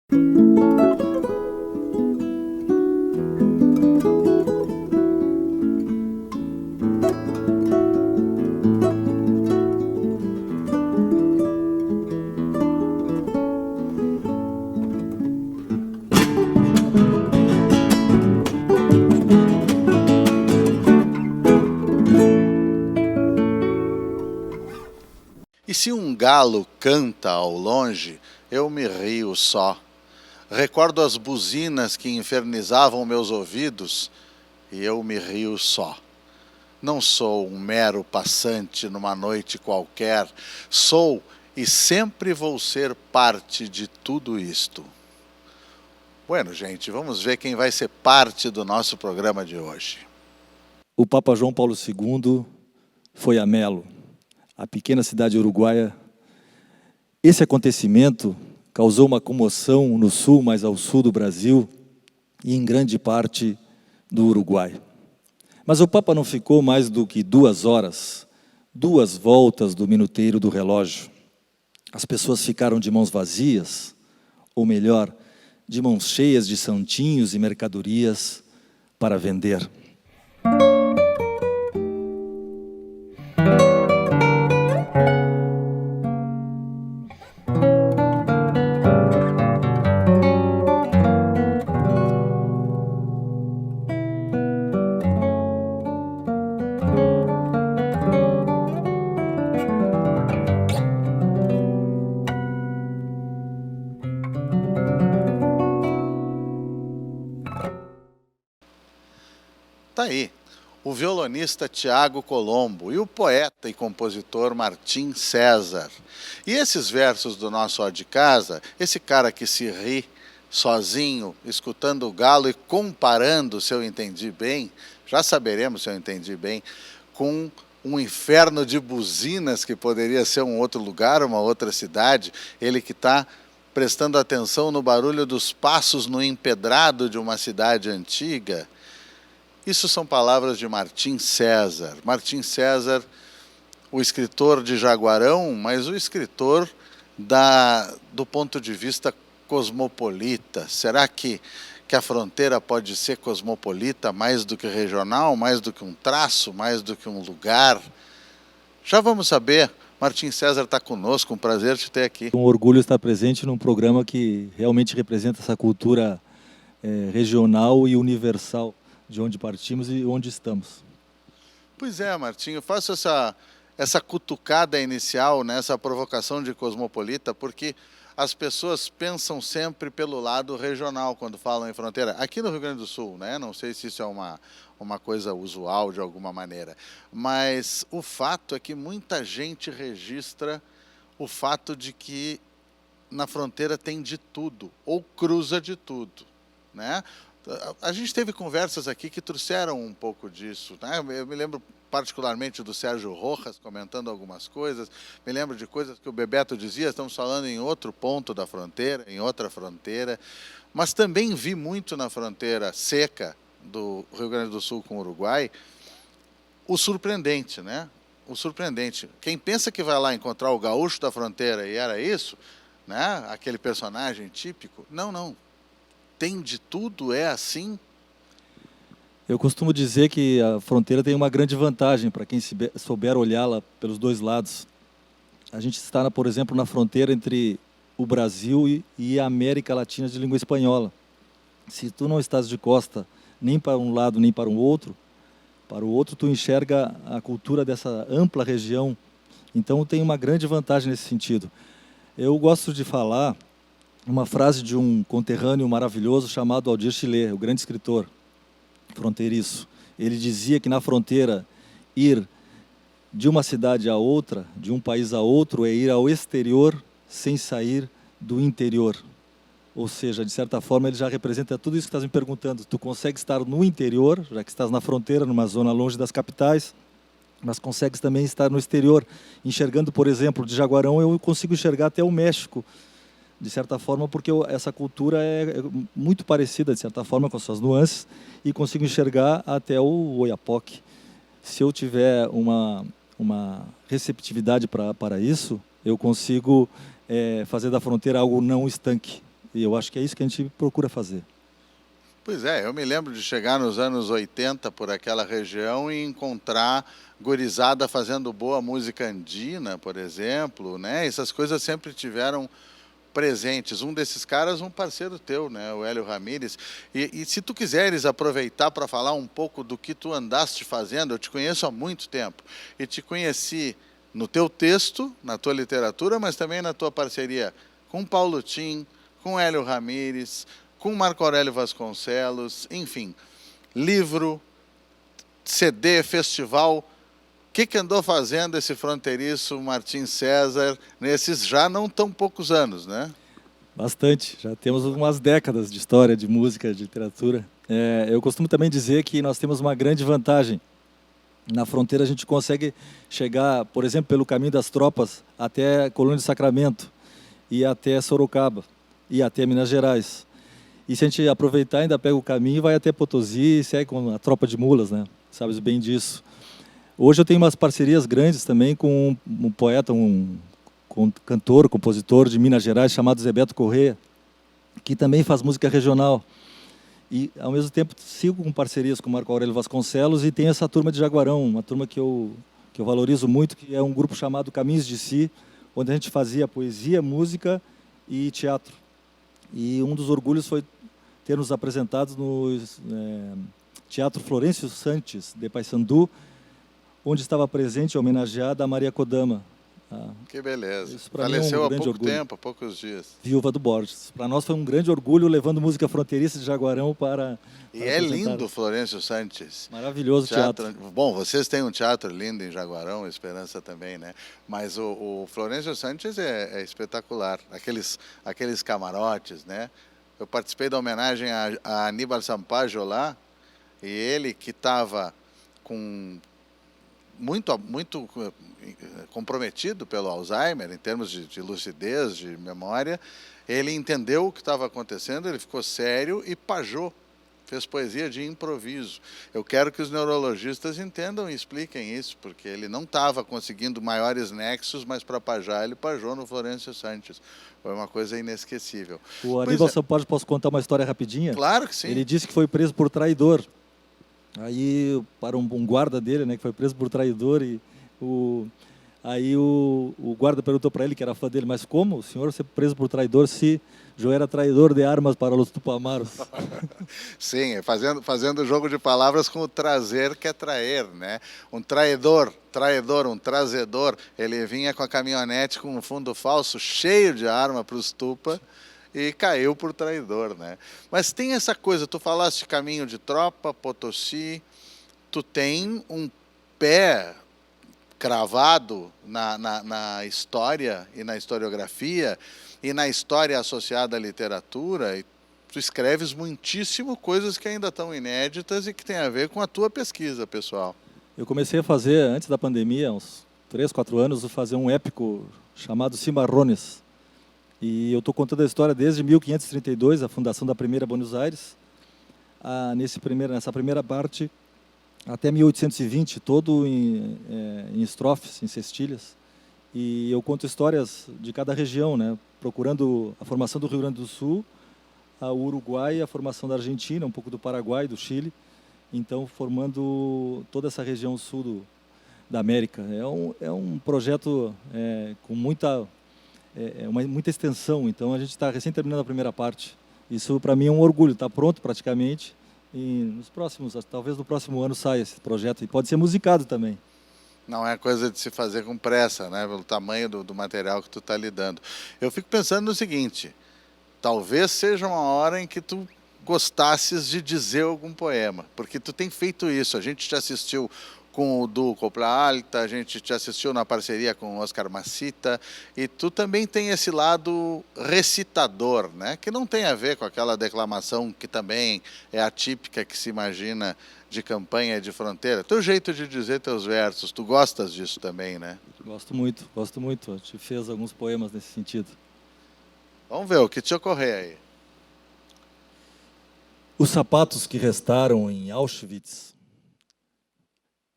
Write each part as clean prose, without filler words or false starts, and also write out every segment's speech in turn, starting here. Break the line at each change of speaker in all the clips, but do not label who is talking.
E se um galo canta ao longe, eu me rio só. Recordo as buzinas que infernizavam meus ouvidos, e eu me rio só. Não sou um mero passante numa noite qualquer, sou e sempre vou ser parte de tudo isto. Bueno, gente, vamos ver quem vai ser parte do nosso programa de hoje.
O Papa João Paulo II foi a Melo, a pequena cidade uruguaia. Esse acontecimento causou uma comoção no sul, mais ao sul do Brasil, e em grande parte do Uruguai. Mas o Papa não ficou mais do que 2 horas, 2 voltas do minuteiro do relógio. As pessoas ficaram de mãos vazias, ou melhor, de mãos cheias de santinhos e mercadorias para vender.
Tá aí, o violonista Tiago Colombo e o poeta e compositor Martim César. E esses versos do nosso Ó de Casa, esse cara que se ri sozinho, escutando o galo e comparando, se eu entendi bem, já saberemos se eu entendi bem, com um inferno de buzinas que poderia ser um outro lugar, uma outra cidade, ele que está prestando atenção no barulho dos passos no empedrado de uma cidade antiga. Isso são palavras de Martim César. Martim César, o escritor de Jaguarão, mas o escritor do ponto de vista cosmopolita. Será que a fronteira pode ser cosmopolita mais do que regional, mais do que um traço, mais do que um lugar? Já vamos saber. Martim César está conosco, um prazer te ter aqui.
Um orgulho estar presente num programa que realmente representa essa cultura regional e universal, de onde partimos e onde estamos.
Pois é, Martim, eu faço essa cutucada inicial, né, essa provocação de cosmopolita, porque as pessoas pensam sempre pelo lado regional quando falam em fronteira. Aqui no Rio Grande do Sul, né, não sei se isso é uma coisa usual de alguma maneira, mas o fato é que muita gente registra o fato de que na fronteira tem de tudo, ou cruza de tudo, né? A gente teve conversas aqui que trouxeram um pouco disso, né? Eu me lembro particularmente do Sérgio Rojas comentando algumas coisas, me lembro de coisas que o Bebeto dizia, estamos falando em outro ponto da fronteira, em outra fronteira, mas também vi muito na fronteira seca do Rio Grande do Sul com o Uruguai, o surpreendente, né? O surpreendente. Quem pensa que vai lá encontrar o gaúcho da fronteira e era isso, né? Aquele personagem típico, não. Tem de tudo, é assim?
Eu costumo dizer que a fronteira tem uma grande vantagem para quem souber olhá-la pelos dois lados. A gente está, por exemplo, na fronteira entre o Brasil e a América Latina de língua espanhola. Se tu não estás de costa nem para um lado nem para o outro tu enxerga a cultura dessa ampla região. Então tem uma grande vantagem nesse sentido. Eu gosto de falar uma frase de um conterrâneo maravilhoso chamado Aldir Chilé, o grande escritor fronteiriço. Ele dizia que na fronteira ir de uma cidade a outra, de um país a outro, é ir ao exterior sem sair do interior. Ou seja, de certa forma, ele já representa tudo isso que estás me perguntando. Tu consegue estar no interior, já que estás na fronteira, numa zona longe das capitais, mas consegues também estar no exterior. Enxergando, por exemplo, de Jaguarão, eu consigo enxergar até o México, de certa forma, porque essa cultura é muito parecida, de certa forma, com suas nuances, e consigo enxergar até o Oiapoque. Se eu tiver uma receptividade para isso, eu consigo fazer da fronteira algo não estanque. E eu acho que é isso que a gente procura fazer.
Pois é, eu me lembro de chegar nos anos 80 por aquela região e encontrar gurizada fazendo boa música andina, por exemplo, né? Essas coisas sempre tiveram presentes. Um desses caras, um parceiro teu, né? O Hélio Ramírez. E se tu quiseres aproveitar para falar um pouco do que tu andaste fazendo, eu te conheço há muito tempo e te conheci no teu texto, na tua literatura, mas também na tua parceria com Paulo Tim, com Hélio Ramírez, com Marco Aurélio Vasconcelos, enfim, livro, CD, festival. O que andou fazendo esse fronteiriço Martim César nesses já não tão poucos anos, né?
Bastante, já temos umas décadas de história de música, de literatura. Eu costumo também dizer que nós temos uma grande vantagem. Na fronteira a gente consegue chegar, por exemplo, pelo caminho das tropas até a Colônia de Sacramento, e até Sorocaba, e até Minas Gerais. E se a gente aproveitar, ainda pega o caminho e vai até Potosí e segue com a tropa de mulas, né? Sabes bem disso. Hoje eu tenho umas parcerias grandes também com um poeta, um cantor, compositor de Minas Gerais, chamado Zé Beto Corrêa, que também faz música regional. E, ao mesmo tempo, sigo com parcerias com Marco Aurélio Vasconcelos e tem essa turma de Jaguarão, uma turma que eu valorizo muito, que é um grupo chamado Caminhos de Si, onde a gente fazia poesia, música e teatro. E um dos orgulhos foi ter nos apresentado no Teatro Florencio Santos, de Paissandu, onde estava presente e homenageada a Maria Kodama.
Que beleza.
Isso para mim é
Faleceu
um
há
grande
pouco
orgulho.
tempo, há poucos dias.
Viúva do Borges. Para nós foi um grande orgulho, levando música fronteiriça de Jaguarão para
E é
apresentar.
lindo o Florencio Santos.
Maravilhoso teatro.
Bom, vocês têm um teatro lindo em Jaguarão, Esperança também, né? Mas o Florencio Santos é espetacular. Aqueles camarotes, né? Eu participei da homenagem a Aníbal Sampaio lá, e ele que estava com muito comprometido pelo Alzheimer, em termos de lucidez, de memória, ele entendeu o que estava acontecendo, ele ficou sério e pajou, fez poesia de improviso. Eu quero que os neurologistas entendam e expliquem isso, porque ele não estava conseguindo maiores nexos, mas para pajar, ele pajou no Florencio Santos. Foi uma coisa inesquecível.
O Aníbal Sampaio, posso contar uma história rapidinha?
Claro que sim.
Ele disse que foi preso por traidor. Aí, para um guarda dele, né, que foi preso por traidor, e aí o guarda perguntou para ele, que era fã dele, mas como o senhor ser preso por traidor se eu era traidor de armas para os tupamaros?
Sim, fazendo jogo de palavras com o trazer, que é trair, né? Um traidor, um trazedor. Ele vinha com a caminhonete com um fundo falso, cheio de arma para os tupa, e caiu por traidor, né? Mas tem essa coisa, tu falaste de caminho de tropa, Potosí, tu tem um pé cravado na história e na historiografia e na história associada à literatura, e tu escreves muitíssimo coisas que ainda estão inéditas e que tem a ver com a tua pesquisa, pessoal.
Eu comecei a fazer, antes da pandemia, uns 3, 4 anos, fazer um épico chamado Cimarrones. E eu estou contando a história desde 1532, a fundação da primeira Buenos Aires, nessa primeira parte, até 1820, todo em estrofes, em cestilhas. E eu conto histórias de cada região, né? Procurando a formação do Rio Grande do Sul, o Uruguai, a formação da Argentina, um pouco do Paraguai, do Chile. Então, formando toda essa região sul da América. É um projeto com muita extensão, então a gente está recém terminando a primeira parte. Isso para mim é um orgulho, está pronto praticamente, e talvez no próximo ano saia esse projeto, e pode ser musicado também.
Não é coisa de se fazer com pressa, né, pelo tamanho do material que tu está lidando. Eu fico pensando no seguinte, talvez seja uma hora em que tu gostasses de dizer algum poema, porque tu tem feito isso, a gente te assistiu com o do Copla Alta, a gente te assistiu na parceria com o Oscar Macita, e tu também tem esse lado recitador, né? Que não tem a ver com aquela declamação que também é atípica que se imagina de campanha de fronteira. Teu jeito de dizer teus versos, tu gostas disso também, né?
Gosto muito, gosto muito. A gente fez alguns poemas nesse sentido.
Vamos ver o que te ocorrer aí.
Os sapatos que restaram em Auschwitz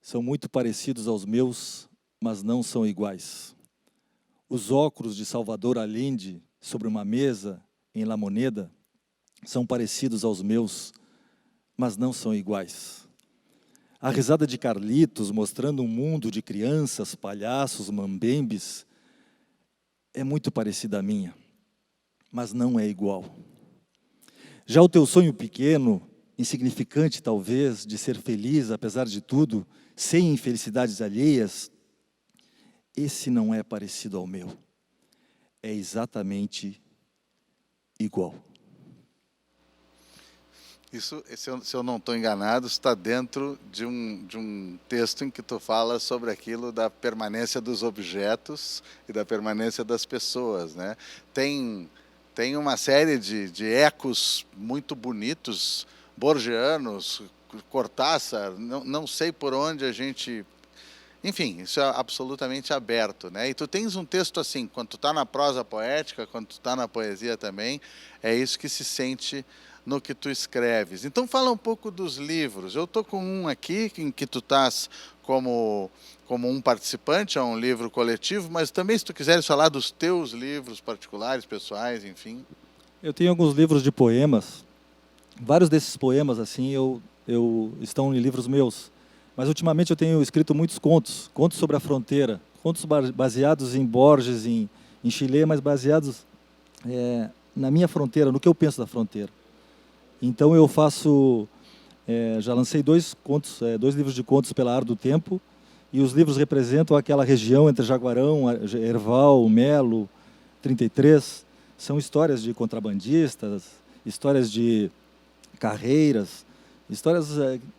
são muito parecidos aos meus, mas não são iguais. Os óculos de Salvador Allende sobre uma mesa em La Moneda são parecidos aos meus, mas não são iguais. A risada de Carlitos, mostrando um mundo de crianças, palhaços, mambembes, é muito parecida à minha, mas não é igual. Já o teu sonho pequeno, insignificante talvez, de ser feliz apesar de tudo, sem infelicidades alheias, esse não é parecido ao meu. É exatamente igual.
Isso, se eu não estou enganado, está dentro de um texto em que tu fala sobre aquilo da permanência dos objetos e da permanência das pessoas, né? Tem uma série de ecos muito bonitos, borgianos, Cortázar, não sei por onde a gente... Enfim, isso é absolutamente aberto, né? E tu tens um texto assim, quando tu está na prosa poética, quando tu está na poesia também, é isso que se sente no que tu escreves. Então fala um pouco dos livros. Eu estou com um aqui, em que tu estás como um participante, é um livro coletivo, mas também se tu quiseres falar dos teus livros particulares, pessoais, enfim.
Eu tenho alguns livros de poemas. Vários desses poemas, assim, estão em livros meus. Mas ultimamente eu tenho escrito muitos contos sobre a fronteira, contos baseados em Borges, em Chile, mas baseados na minha fronteira, no que eu penso da fronteira. Então eu faço, já lancei dois livros de contos pela Ar do Tempo, e os livros representam aquela região entre Jaguarão, Herval, Melo, 33. São histórias de contrabandistas, histórias de carreiras, histórias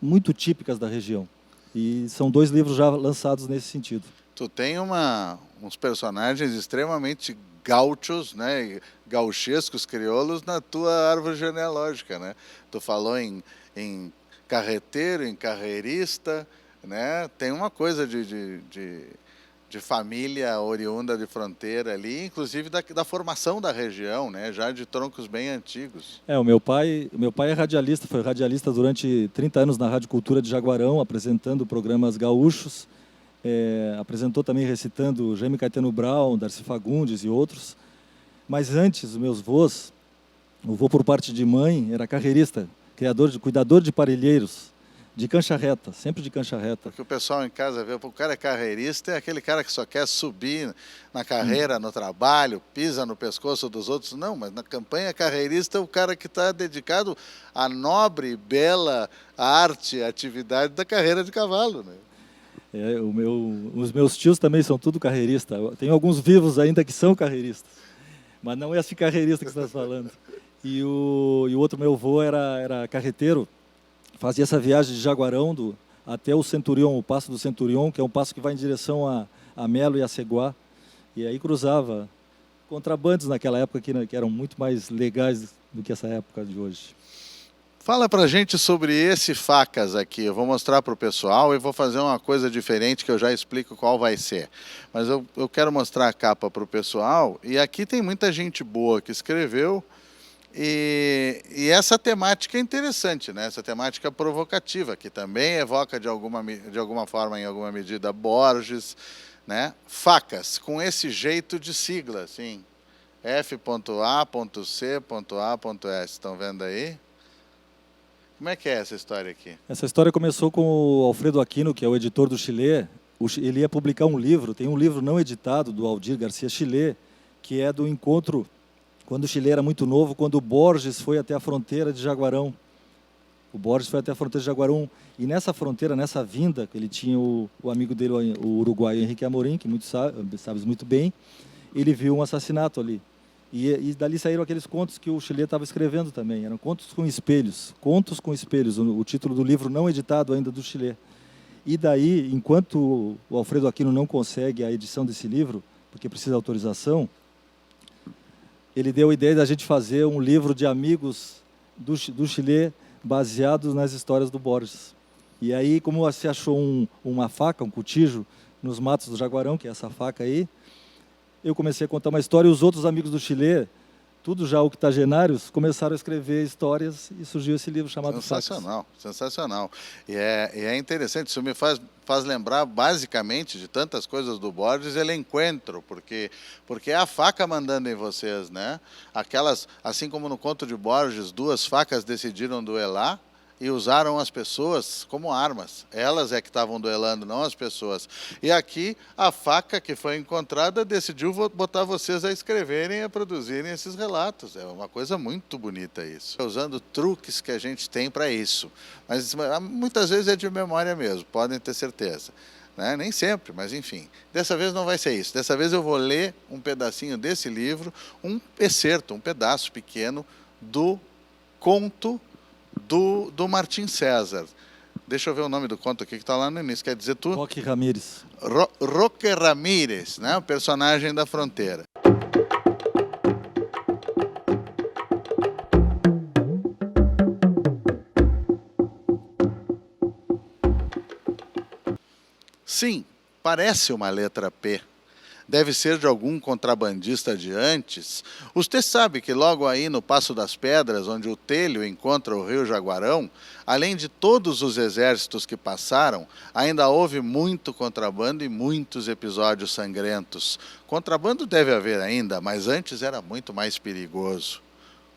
muito típicas da região. E são dois livros já lançados nesse sentido.
Tu tem uns personagens extremamente gaúchos, né, gauchescos, crioulos, na tua árvore genealógica, né? Tu falou em carreteiro, em carreirista, né? Tem uma coisa de família oriunda de fronteira ali, inclusive da formação da região, né? Já de troncos bem antigos.
O meu pai é radialista, foi radialista durante 30 anos na Rádio Cultura de Jaguarão, apresentando programas gaúchos. Apresentou também recitando Jaime Caetano Brown, Darcy Fagundes e outros. Mas antes, os meus avós, o avô por parte de mãe era carreirista, cuidador de parelheiros, de cancha reta, sempre de cancha reta.
Porque o pessoal em casa vê, o cara é carreirista, é aquele cara que só quer subir na carreira, no trabalho, pisa no pescoço dos outros. Não, mas na campanha carreirista é o cara que está dedicado à nobre, bela arte, atividade da carreira de cavalo, né?
Os meus tios também são tudo carreiristas. Tem alguns vivos ainda que são carreiristas, mas não é esse carreirista que você está falando. E o outro meu avô era carreteiro, fazia essa viagem de Jaguarão até o Centurion, o Passo do Centurion, que é um passo que vai em direção a Melo e a Ceguá. E aí cruzava contrabandos naquela época que eram muito mais legais do que essa época de hoje.
Fala pra gente sobre esse Facas aqui. Eu vou mostrar para o pessoal e vou fazer uma coisa diferente que eu já explico qual vai ser. Mas eu quero mostrar a capa para o pessoal. E aqui tem muita gente boa que escreveu. E essa temática é interessante, né? Essa temática provocativa, que também evoca de alguma forma, em alguma medida, Borges, né? Facas, com esse jeito de sigla, assim. F.A.C.A.S. Estão vendo aí? Como é que é essa história aqui?
Essa história começou com o Alfredo Aquino, que é o editor do Chile. Ele ia publicar um livro, tem um livro não editado do Aldir Garcia Chile, que é do encontro, quando o Chile era muito novo, quando o Borges foi até a fronteira de Jaguarão. O Borges foi até a fronteira de Jaguarão, e nessa fronteira, nessa vinda, ele tinha o amigo dele, o uruguaio Henrique Amorim, que sabes muito bem, ele viu um assassinato ali. E dali saíram aqueles contos que o Chile estava escrevendo também. Eram contos com espelhos. Contos com espelhos, o título do livro não editado ainda do Chile. E daí, enquanto o Alfredo Aquino não consegue a edição desse livro, porque precisa de autorização, ele deu a ideia da gente fazer um livro de amigos do Chile baseados nas histórias do Borges. E aí, como se achou uma faca, um cutijo, nos matos do Jaguarão, que é essa faca aí, eu comecei a contar uma história e os outros amigos do Chile tudo já octogenários, começaram a escrever histórias e surgiu esse livro chamado
Sensacional, sensacional. E é interessante, isso me faz lembrar basicamente de tantas coisas do Borges, ele encontro, porque é a faca mandando em vocês, né? Aquelas, assim como no conto de Borges, duas facas decidiram duelar, e usaram as pessoas como armas. Elas é que estavam duelando, não as pessoas. E aqui, a faca que foi encontrada decidiu botar vocês a escreverem e a produzirem esses relatos. É uma coisa muito bonita isso. Usando truques que a gente tem para isso. Mas muitas vezes é de memória mesmo, podem ter certeza. Né? Nem sempre, mas enfim. Dessa vez não vai ser isso. Dessa vez eu vou ler um pedacinho desse livro, um excerto, um pedaço pequeno do conto do Martim César. Deixa eu ver o nome do conto aqui que está lá no início. Quer dizer tu?
Roque Ramírez.
Roque Ramírez, né? O personagem da fronteira. Sim, parece uma letra P. Deve ser de algum contrabandista de antes. Você sabe que logo aí no Passo das Pedras, onde o Telho encontra o rio Jaguarão, além de todos os exércitos que passaram, ainda houve muito contrabando e muitos episódios sangrentos. Contrabando deve haver ainda, mas antes era muito mais perigoso.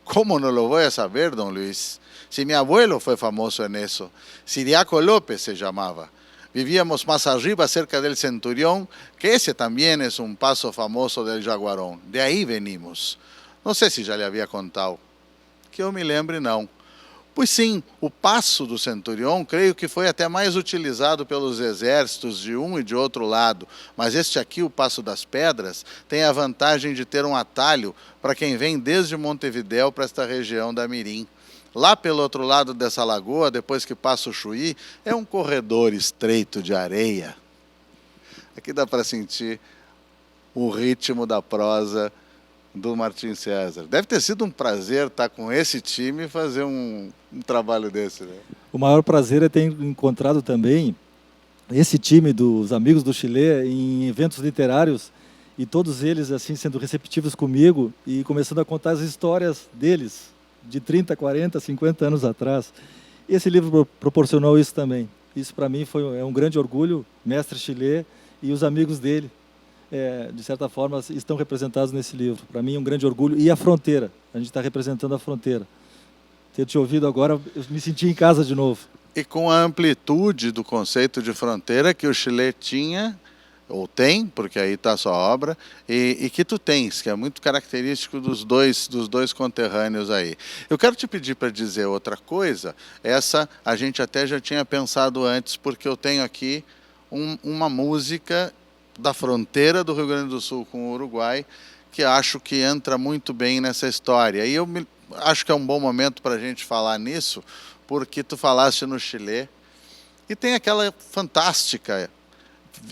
¿Cómo no lo voy a saber, don Luis? Si mi abuelo fue famoso en eso. Ciriaco López se llamaba. Vivíamos más arriba, cerca del Centurión, que ese también es un paso famoso del Jaguarón. De ahí venimos. Não sei se já lhe havia contado. Que eu me lembre, não. Pois sim, o passo do Centurión, creio que foi até mais utilizado pelos exércitos de um e de outro lado. Mas este aqui, o Passo das Pedras, tem a vantagem de ter um atalho para quem vem desde Montevidéu para esta região da Mirim. Lá pelo outro lado dessa lagoa, depois que passa o Chuí, é um corredor estreito de areia. Aqui dá para sentir o ritmo da prosa do Martim César. Deve ter sido um prazer estar com esse time e fazer um trabalho desse, né?
O maior prazer é ter encontrado também esse time dos Amigos do Chile em eventos literários e todos eles assim sendo receptivos comigo e começando a contar as histórias deles, de 30, 40, 50 anos atrás. Esse livro proporcionou isso também. Isso para mim é um grande orgulho, Mestre Chile e os amigos dele, de certa forma, estão representados nesse livro. Para mim é um grande orgulho. E a fronteira, a gente está representando a fronteira. Ter te ouvido agora, eu me senti em casa de novo.
E com a amplitude do conceito de fronteira que o Chile tinha, ou tem, porque aí está a sua obra, e que tu tens, que é muito característico dos dois conterrâneos aí. Eu quero te pedir para dizer outra coisa, essa a gente até já tinha pensado antes, porque eu tenho aqui uma música da fronteira do Rio Grande do Sul com o Uruguai, que acho que entra muito bem nessa história. E acho que é um bom momento para a gente falar nisso, porque tu falaste no Chile, e tem aquela fantástica...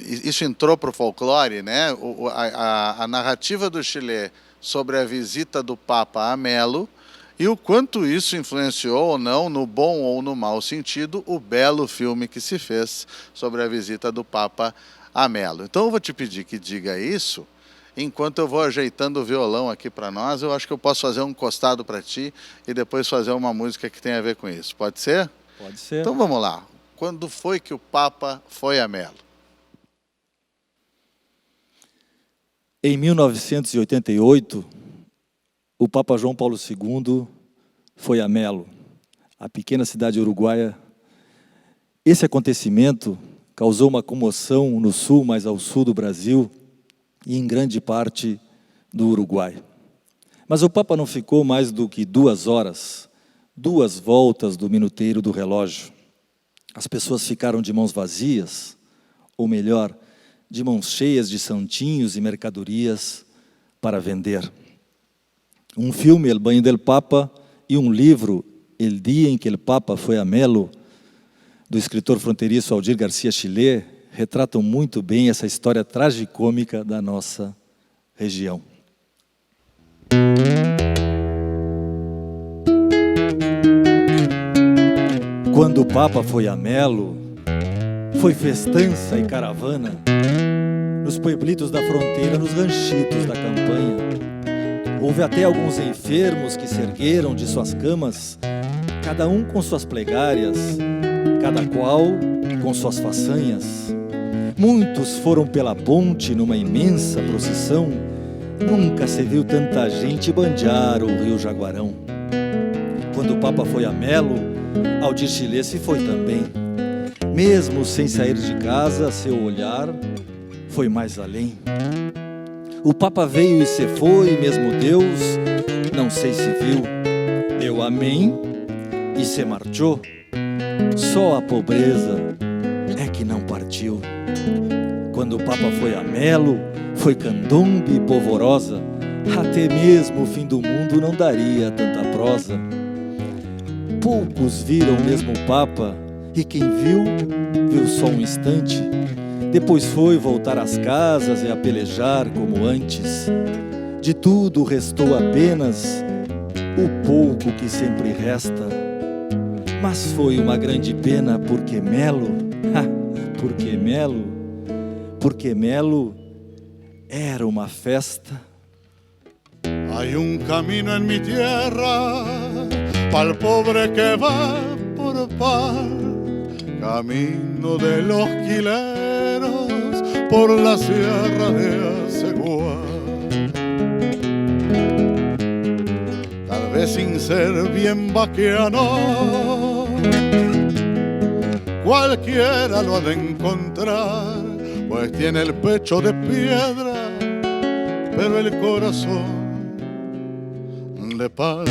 Isso entrou para o folclore, né? A narrativa do Chile sobre a visita do Papa a Melo e o quanto isso influenciou ou não, no bom ou no mau sentido, o belo filme que se fez sobre a visita do Papa a Melo. Então eu vou te pedir que diga isso, enquanto eu vou ajeitando o violão aqui para nós. Eu acho que eu posso fazer um costado para ti e depois fazer uma música que tem a ver com isso. Pode ser?
Pode ser.
Então vamos lá. Quando foi que o Papa foi a Melo?
Em 1988, o Papa João Paulo II foi a Melo, a pequena cidade uruguaia. Esse acontecimento causou uma comoção no sul, mais ao sul do Brasil, e em grande parte do Uruguai. Mas o Papa não ficou mais do que 2 horas, 2 voltas do minuteiro do relógio. As pessoas ficaram de mãos vazias, ou melhor, de mãos cheias de santinhos e mercadorias para vender. Um filme, El Banho del Papa, e um livro, El Dia em que el Papa foi a Melo, do escritor fronteiriço Aldir Garcia Chile, retratam muito bem essa história tragicômica da nossa região. Quando o Papa foi a Melo, foi festança e caravana nos pueblitos da fronteira, nos ranchitos da campanha. Houve até alguns enfermos que se ergueram de suas camas, cada um com suas plegárias, cada qual com suas façanhas. Muitos foram pela ponte numa imensa procissão. Nunca se viu tanta gente bandear o rio Jaguarão. Quando o Papa foi a Melo, Aldir Chilê se foi também. Mesmo sem sair de casa, seu olhar foi mais além. O Papa veio e se foi, mesmo Deus, não sei se viu. Deu amém e se marchou. Só a pobreza é que não partiu. Quando o Papa foi a Melo, foi candombe e polvorosa. Até mesmo o fim do mundo não daria tanta prosa. Poucos viram mesmo o Papa, e quem viu, viu só um instante. Depois foi voltar às casas e a pelejar como antes. De tudo restou apenas o pouco que sempre resta. Mas foi uma grande pena porque Melo, porque Melo era uma festa.
Hay un camino en mi tierra pa'l pobre que va por pan, camino de los quileros por la sierra de Asegua. Tal vez sin ser bien vaqueano, cualquiera lo ha de encontrar, pues tiene el pecho de piedra, pero el corazón de pan.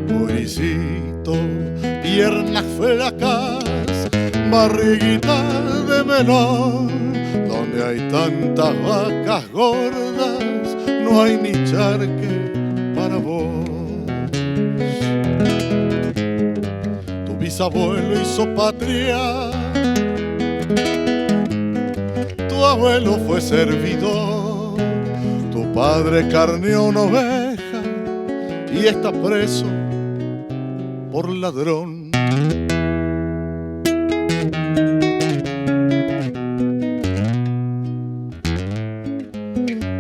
Guricito, piernas flacas, barriguita de melón, donde hay tantas vacas gordas, no hay ni charque para vos. Tu bisabuelo hizo patria, tu abuelo fue servidor, tu padre carneó una oveja y está preso por ladrón.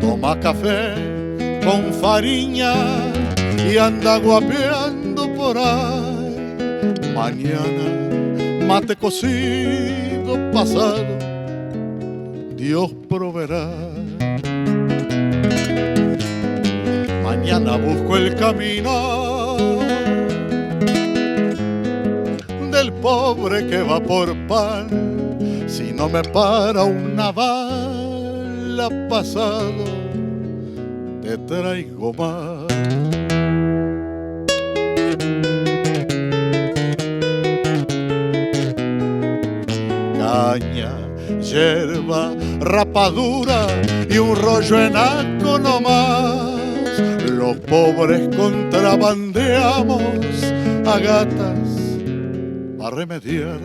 Toma café con fariña y anda guapeando por ahí. Mañana mate cocido, pasado Dios proveerá. Mañana busco el camino del pobre que va por pan. Si no me para una bala, pasado te traigo más. Caña, hierba, rapadura y un rollo enaco nomás. Los pobres contrabandeamos a gatas a remediar.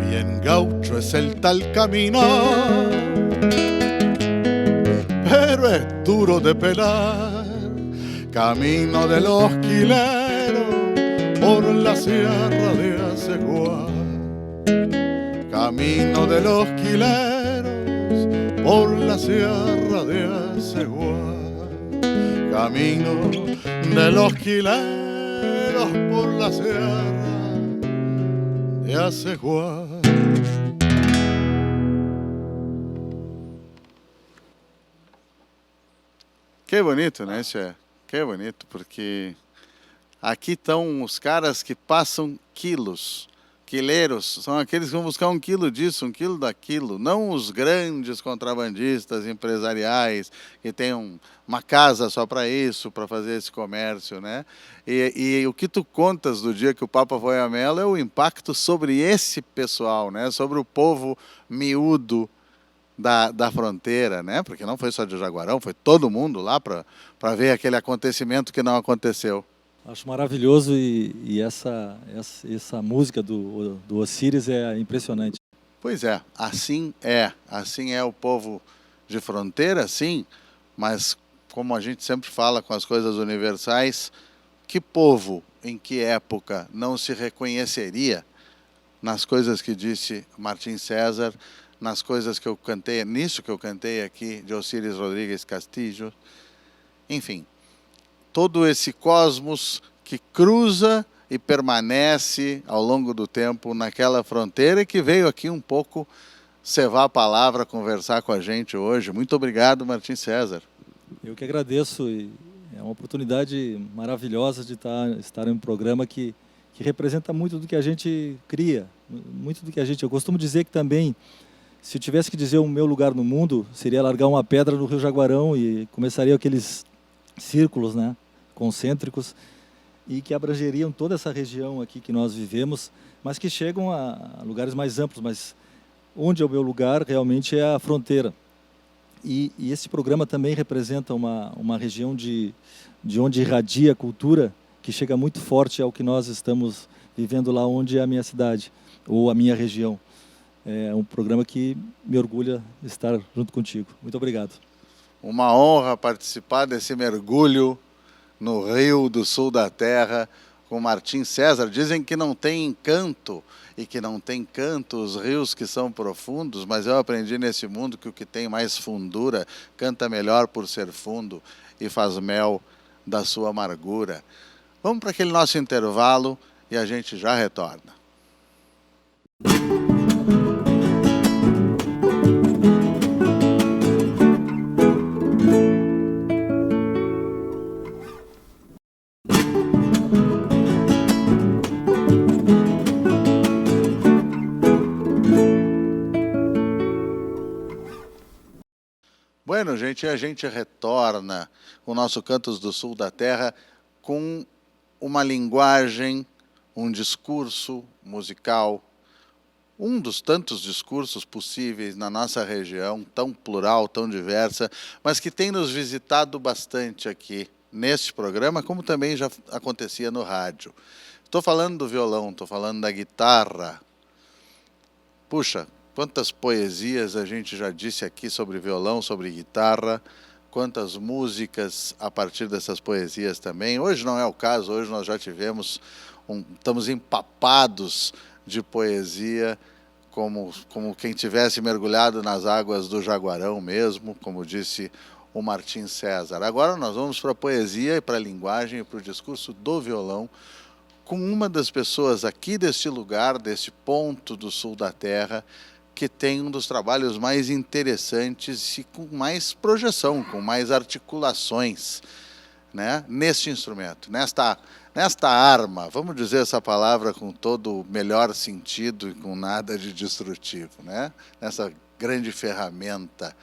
Bien gaucho es el tal camino, pero es duro de pelar. Camino de los quileros por la sierra de Asegua. Camino de los quileros por la sierra de Asegua. Camino de los quileros por la sierra de Asegua.
Que bonito, né, Tchê? Que bonito, porque aqui estão os caras que passam quilos. Quileiros são aqueles que vão buscar 1 quilo disso, 1 quilo daquilo, não os grandes contrabandistas empresariais que têm uma casa só para isso, para fazer esse comércio, né? E o que tu contas do dia que o Papa foi a Melo é o impacto sobre esse pessoal, né? Sobre o povo miúdo da fronteira, né? Porque não foi só de Jaguarão, foi todo mundo lá para ver aquele acontecimento que não aconteceu.
Acho maravilhoso e essa música do Osíris é impressionante.
Pois é, assim é o povo de fronteira, sim, mas como a gente sempre fala com as coisas universais, que povo em que época não se reconheceria nas coisas que disse Martim César, nas coisas que eu cantei, nisso que eu cantei aqui, de Osíris Rodrigues Castillo. Enfim, todo esse cosmos que cruza e permanece ao longo do tempo naquela fronteira e que veio aqui um pouco cevar a palavra, conversar com a gente hoje. Muito obrigado, Martim César.
Eu que agradeço, e é uma oportunidade maravilhosa de estar em um programa que representa muito do que a gente cria, muito do que a gente... Eu costumo dizer que também, se eu tivesse que dizer o meu lugar no mundo, seria largar uma pedra no Rio Jaguarão e começaria aqueles círculos, né, concêntricos, e que abrangeriam toda essa região aqui que nós vivemos, mas que chegam a lugares mais amplos, mas onde é o meu lugar realmente é a fronteira. E esse programa também representa uma região de onde irradia a cultura, que chega muito forte ao que nós estamos vivendo lá onde é a minha cidade, ou a minha região. É um programa que me orgulha estar junto contigo. Muito obrigado.
Uma honra participar desse mergulho no Rio do Sul da Terra com Martim César. Dizem que não tem encanto e que não tem canto os rios que são profundos, mas eu aprendi nesse mundo que o que tem mais fundura canta melhor por ser fundo e faz mel da sua amargura. Vamos para aquele nosso intervalo e a gente já retorna. Bueno, gente, a gente retorna o nosso Cantos do Sul da Terra com uma linguagem, um discurso musical, um dos tantos discursos possíveis na nossa região, tão plural, tão diversa, mas que tem nos visitado bastante aqui neste programa, como também já acontecia no rádio. Estou falando do violão, estou falando da guitarra. Puxa, quantas poesias a gente já disse aqui sobre violão, sobre guitarra, quantas músicas a partir dessas poesias também. Hoje não é o caso, hoje nós já tivemos, estamos empapados de poesia, como quem tivesse mergulhado nas águas do Jaguarão mesmo, como disse o Martim César. Agora nós vamos para a poesia e para a linguagem e para o discurso do violão, com uma das pessoas aqui deste lugar, deste ponto do sul da terra, que tem um dos trabalhos mais interessantes e com mais projeção, com mais articulações, né, neste instrumento, nesta arma, vamos dizer essa palavra com todo o melhor sentido e com nada de destrutivo, né, nessa grande ferramenta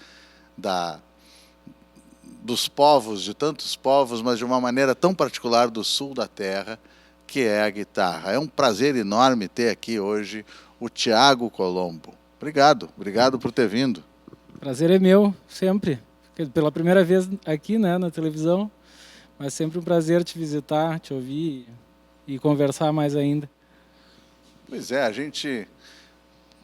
dos povos, de tantos povos, mas de uma maneira tão particular do sul da terra, que é a guitarra. É um prazer enorme ter aqui hoje o Thiago Colombo. Obrigado por ter vindo.
Prazer é meu, sempre. Pela primeira vez aqui, né, na televisão, mas sempre um prazer te visitar, te ouvir e conversar mais ainda.
Pois é,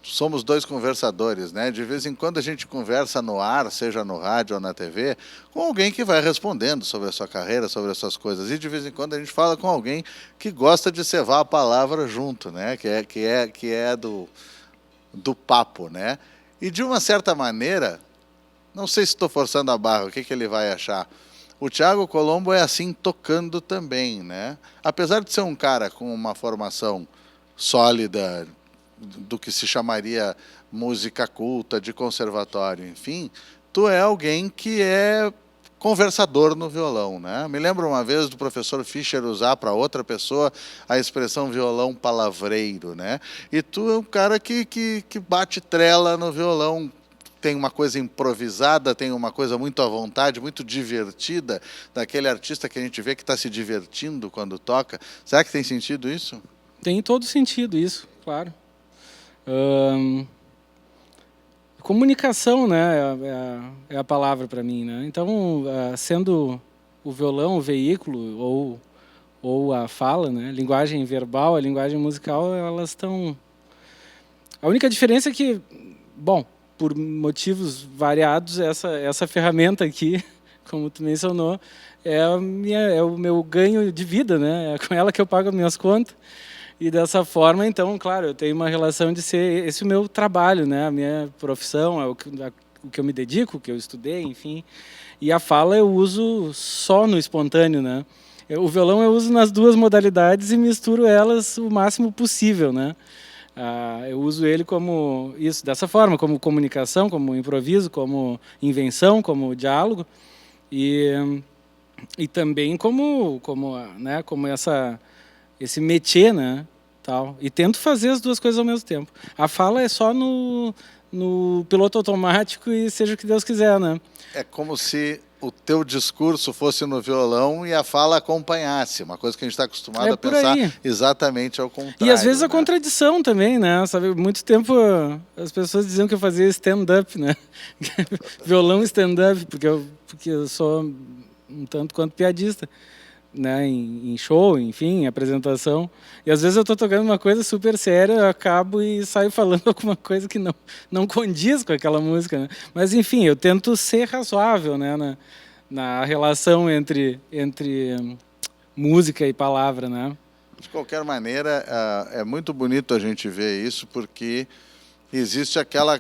somos dois conversadores, né? De vez em quando a gente conversa no ar, seja no rádio ou na TV, com alguém que vai respondendo sobre a sua carreira, sobre as suas coisas. E de vez em quando a gente fala com alguém que gosta de cevar a palavra junto, né? Que é do papo, né? E de uma certa maneira, não sei se estou forçando a barra, o que ele vai achar? O Thiago Colombo é assim tocando também, né? Apesar de ser um cara com uma formação sólida, do que se chamaria música culta, de conservatório, enfim, tu é alguém que é conversador no violão, né? Me lembro uma vez do professor Fischer usar para outra pessoa a expressão violão palavreiro, né? E tu é um cara que bate trela no violão, tem uma coisa improvisada, tem uma coisa muito à vontade, muito divertida, daquele artista que a gente vê que está se divertindo quando toca. Será que tem sentido isso?
Tem todo sentido isso, claro. Comunicação, né, é a palavra para mim, né? Então, sendo o violão o veículo ou a fala, né, linguagem verbal, a linguagem musical, elas estão... A única diferença é que, bom, por motivos variados, essa ferramenta aqui, como tu mencionou, é o meu ganho de vida, né? É com ela que eu pago as minhas contas. E dessa forma, então, claro, eu tenho uma relação de ser esse o meu trabalho, né? A minha profissão, é o que eu me dedico, o que eu estudei, enfim. E a fala eu uso só no espontâneo, né? O violão eu uso nas duas modalidades e misturo elas o máximo possível, né? Eu uso ele como isso, dessa forma, como comunicação, como improviso, como invenção, como diálogo e também como esse métier, né? Tal. E tento fazer as duas coisas ao mesmo tempo. A fala é só no piloto automático e seja o que Deus quiser, né?
É como se o teu discurso fosse no violão e a fala acompanhasse, uma coisa que a gente está acostumado a pensar
aí.
Exatamente ao contrário.
E às vezes a
né?
contradição também, né? Sabe, muito tempo as pessoas diziam que eu fazia stand-up, né? Violão stand-up, porque eu sou um tanto quanto piadista, né? Em show, enfim, em apresentação. E às vezes eu estou tocando uma coisa super séria, eu acabo e saio falando alguma coisa que não condiz com aquela música, né? Mas enfim, eu tento ser razoável, né? Na relação entre música e palavra, né?
De qualquer maneira, é muito bonito a gente ver isso, porque existe aquela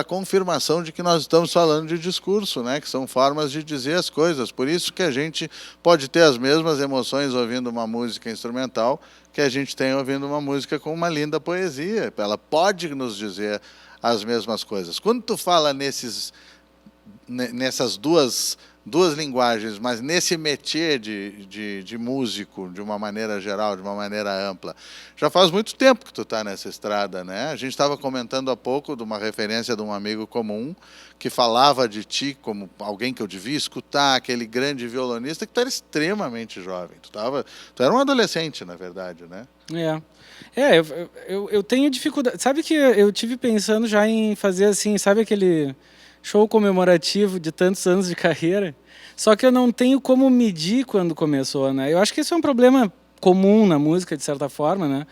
confirmação de que nós estamos falando de discurso, né? Que são formas de dizer as coisas. Por isso que a gente pode ter as mesmas emoções ouvindo uma música instrumental que a gente tem ouvindo uma música com uma linda poesia. Ela pode nos dizer as mesmas coisas. Quando tu fala nessas duas linguagens, mas nesse métier de músico, de uma maneira geral, de uma maneira ampla, já faz muito tempo que tu está nessa estrada, né? A gente estava comentando há pouco de uma referência de um amigo comum que falava de ti como alguém que eu devia escutar, aquele grande violonista que tu era extremamente jovem. Tu era um adolescente, na verdade, né?
Eu tenho dificuldade. Sabe que eu tive pensando já em fazer assim, sabe aquele show comemorativo de tantos anos de carreira, só que eu não tenho como medir quando começou, né? Eu acho que esse é um problema comum na música, de certa forma, né?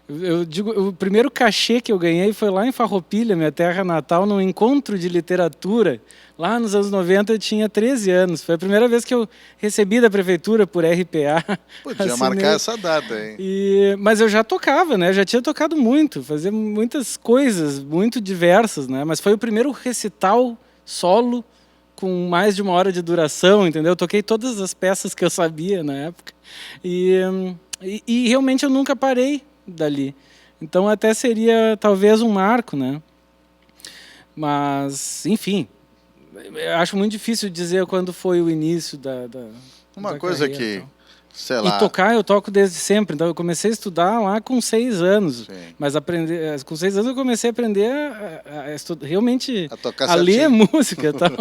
Eu digo, o primeiro cachê que eu ganhei foi lá em Farroupilha, minha terra natal, num encontro de literatura. Lá nos anos 90 eu tinha 13 anos. Foi a primeira vez que eu recebi da prefeitura por RPA.
Podia marcar essa data, hein?
Mas eu já tocava, né? Já tinha tocado muito, fazia muitas coisas, muito diversas, né? Mas foi o primeiro recital solo com mais de 1 hora de duração, entendeu? Eu toquei todas as peças que eu sabia na época. E realmente eu nunca parei dali. Então até seria talvez um marco, né? Mas, enfim, eu acho muito difícil dizer quando foi o início da
Uma
da
coisa
carreira,
que,
então.
sei lá...
E tocar eu toco desde sempre. Então eu comecei a estudar lá com 6 anos.
Sim.
Mas com 6 anos eu comecei a aprender realmente
A tocar
a ler
certinho.
música e tal.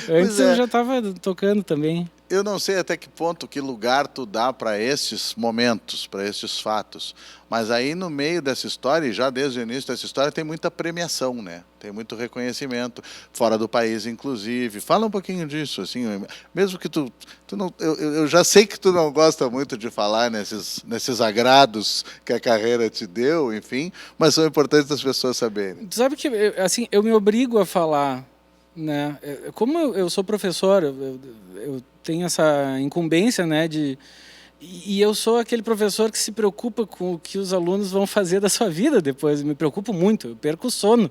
Antes
é.
eu já estava tocando também.
Eu não sei até que ponto, que lugar tu dá para esses momentos, para esses fatos. Mas aí no meio dessa história, e já desde o início dessa história, tem muita premiação, né? Tem muito reconhecimento, fora do país, inclusive. Fala um pouquinho disso, assim, mesmo que tu não... Eu já sei que tu não gosta muito de falar nesses agrados que a carreira te deu, enfim, mas são importantes as pessoas saberem.
Tu sabe que assim, eu me obrigo a falar, né? Como eu sou professor, eu tenho essa incumbência, né, e eu sou aquele professor que se preocupa com o que os alunos vão fazer da sua vida depois. Eu me preocupo muito, eu perco o sono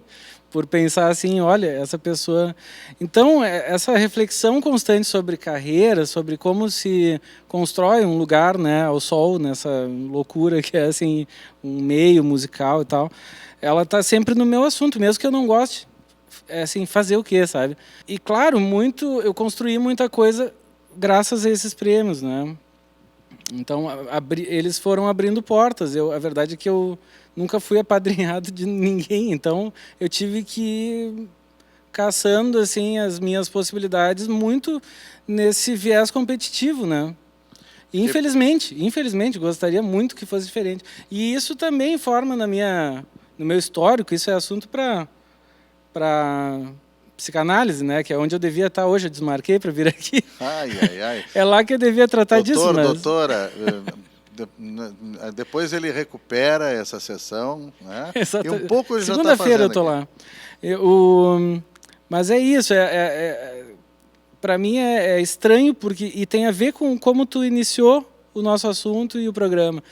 por pensar assim, olha, essa pessoa... Então, essa reflexão constante sobre carreira, sobre como se constrói um lugar, né, ao sol, nessa loucura que é assim, um meio musical e tal, ela está sempre no meu assunto, mesmo que eu não goste. É assim, fazer o quê, sabe? E claro, eu construí muita coisa graças a esses prêmios, né? Então, eles foram abrindo portas. A verdade é que eu nunca fui apadrinhado de ninguém, então eu tive que ir caçando assim as minhas possibilidades muito nesse viés competitivo, né? E, infelizmente, gostaria muito que fosse diferente. E isso também forma no meu histórico, isso é assunto para psicanálise, né? Que é onde eu devia estar hoje, eu desmarquei para vir aqui.
Ai.
É lá que eu devia tratar disso, mas...
Doutora, depois ele recupera essa sessão, né?
Exatamente.
E um pouco ele já está
Segunda-feira eu estou
aqui.
lá. Mas é isso, para mim é estranho, porque e tem a ver com como tu iniciou o nosso assunto e o programa.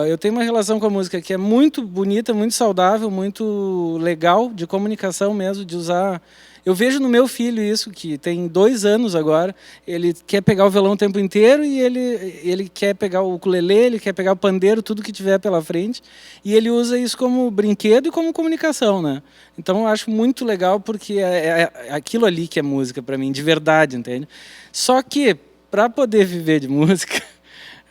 Eu tenho uma relação com a música que é muito bonita, muito saudável, muito legal, de comunicação mesmo, de usar... Eu vejo no meu filho isso, que tem 2 anos agora, ele quer pegar o violão o tempo inteiro e ele quer pegar o ukulele, ele quer pegar o pandeiro, tudo que tiver pela frente, e ele usa isso como brinquedo e como comunicação, né? Então eu acho muito legal porque é aquilo ali que é música para mim, de verdade, entende? Só que, para poder viver de música,